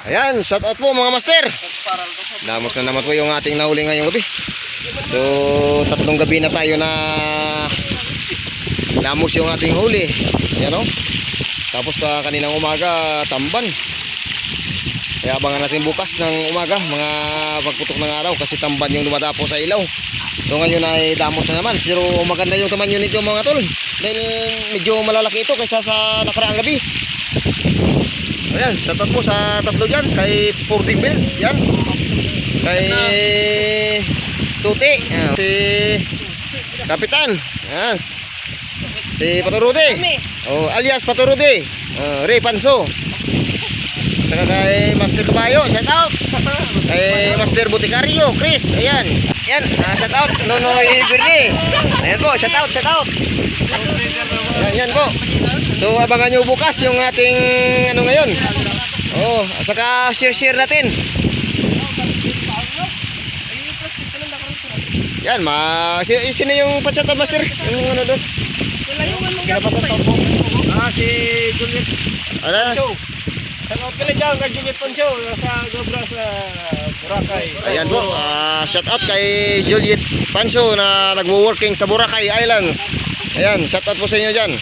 Ayan, shout out po mga master. Damos na naman po yung ating nahuli ngayong gabi. So, 3 gabi na tayo na lamos yung ating huli. Ayan o. Tapos kaninang umaga, tamban. Kaya abangan natin bukas ng umaga, mga pagputok ng araw kasi tamban yung dumadapo sa ilaw. So ngayon ay damos na naman. Pero maganda yung tamanyo nito mga tol. Dahil medyo malalaki ito kaysa sa nakaraang gabi. Ayan, shoutout po sa 3 dyan. Kay Purding Bell, yan. Kay Tuti, si Kapitan, yan. Si Paturude, alias Paturude, Ray Panso. Saka kay Master Kabayo, shoutout. Kay Master Buticario, Chris, ayan. Yan, shoutout. Nonoy Birni. Ayan po, shoutout. Yan po. So abangan nyo bukas yung ating ano ngayon. Oh, saka share natin. Yan, sino yung patsata master? Yung ano doon? Kinapasan to po. Si Juliet. Ano? Shoutout ka na dyan kay Juliet Pancho sa Gobra sa Boracay. Ayan po, shoutout kay Juliet Pancho na nagwo-working sa Boracay Islands. Ayan, shoutout po sa inyo dyan.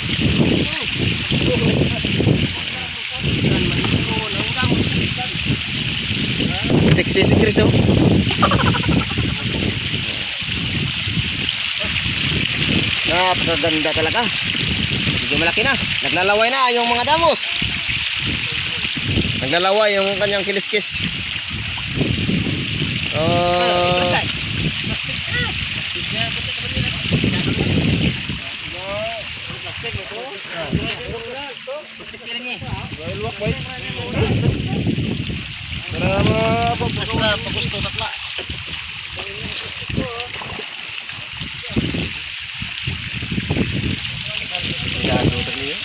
Sexy si Chris oh. Napakaganda talaga. Medyo malaki na. Naglalaway na yung mga damos. Naglalaway yung kanyang kiliskis. Pagusto takla. Jado terliyo.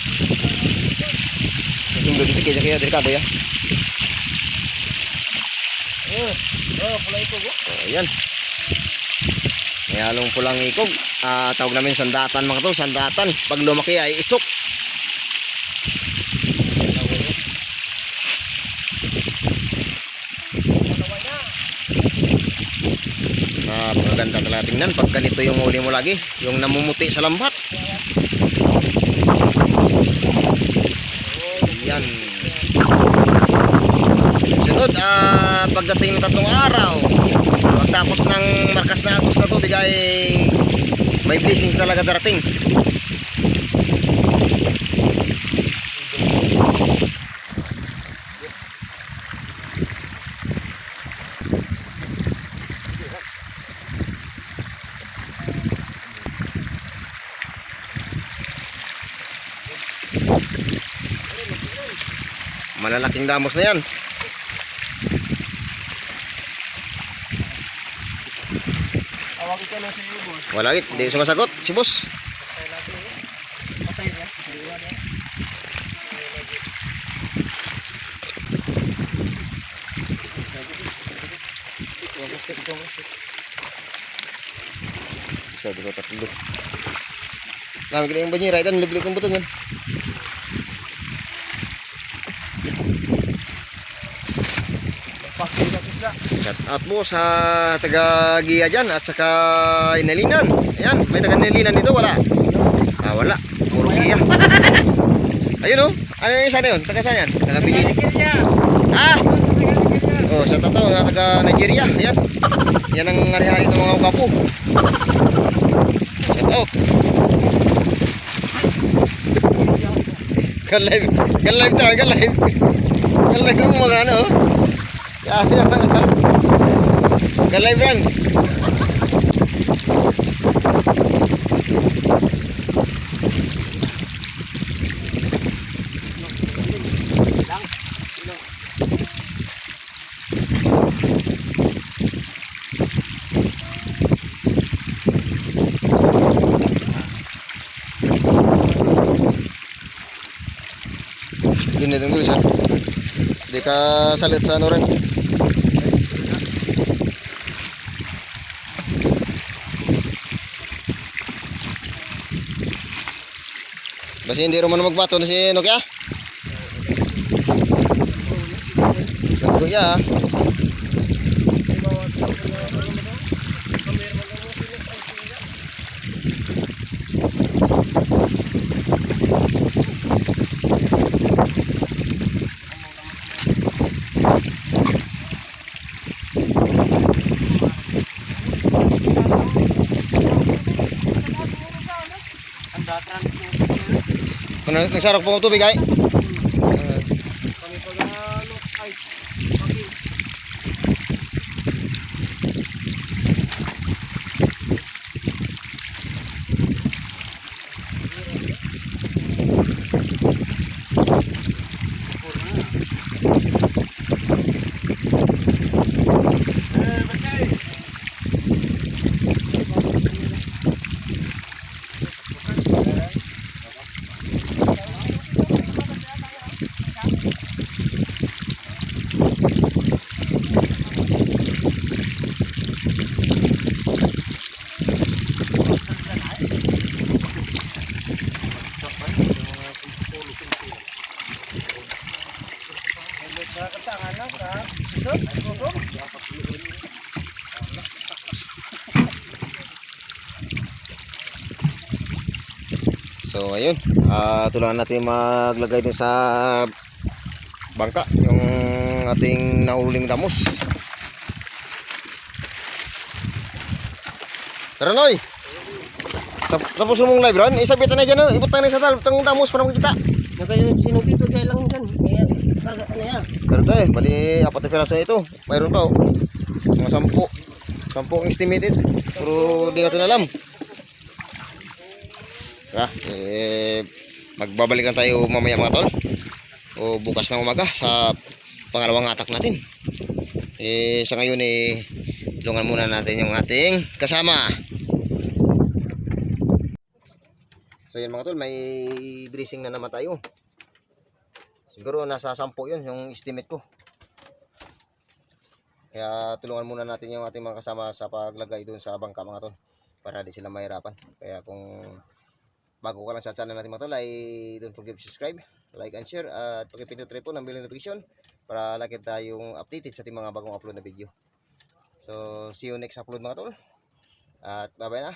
Yung gabi kaya delikado ya. Pula ikog. Ayan. May halong pulang ikog. Tawag namin sandatan mga to, sandatan. Pag lumaki ay isok. Napakaganda talaga tingnan pag ganito yung huli mo lagi, yung namumuti sa lambat. Yan. Sunod, pagdating ng 3 araw, pagtapos ng markas na agos na tubig ay may blessings talaga darating. Malalaking damos na yan. Wala git, hindi sumasagot si boss. Isa, 2, 3. Nami kini yung banyera dan libli kong butungan. Shout out po sa taga Gia dyan at saka Inalinan. Ayan, may taga Inalinan dito, wala. Wala, puro Gia. Ayun o, ano yung isa na yun? Taga saan yan? Taga Pili. Sa tataw, taga Nigeria. Ayan, yan ang hari-hari ng mga kapo. Shout out. Kan-live yung mga ano oh. Kan-live run. Yun itong tulis ha. Hindi ka salit sa ano rin. Basta hindi rin mo na magbato na si Nokia. Nagdo ya. Nagsarok po ang tubig ay. So ayun, tulungan natin maglagay dun sa bangka yung ating nahuling damos. Tara Noy. Tapos mong live run, isabitan na dyan, ibutang na sa tang damos para makita. Nagayun sinubito kaya lang dyan. Kaya karga na yan. Karga bali 4 na piraso ito. Mayroon pa mga 10. 10 ang estimated. Pero di natin alam. Magbabalikan tayo mamaya mga tol. O bukas ng umaga sa pangalawang atak natin. Sa ngayon tulungan muna natin yung ating kasama. So yun mga tol, may dressing na naman tayo. Siguro nasa 10 yun yung estimate ko. Kaya tulungan muna natin yung ating mga kasama sa paglagay doon sa bangka mga tol. Para di sila mahirapan. Kaya kung bago ka lang sa channel natin mga tol ay don't forget to subscribe, like and share. At pakipindot rin po ng bell notification para lagi tayong updated sa ating mga bagong upload na video. So see you next upload mga tol. At bye bye na.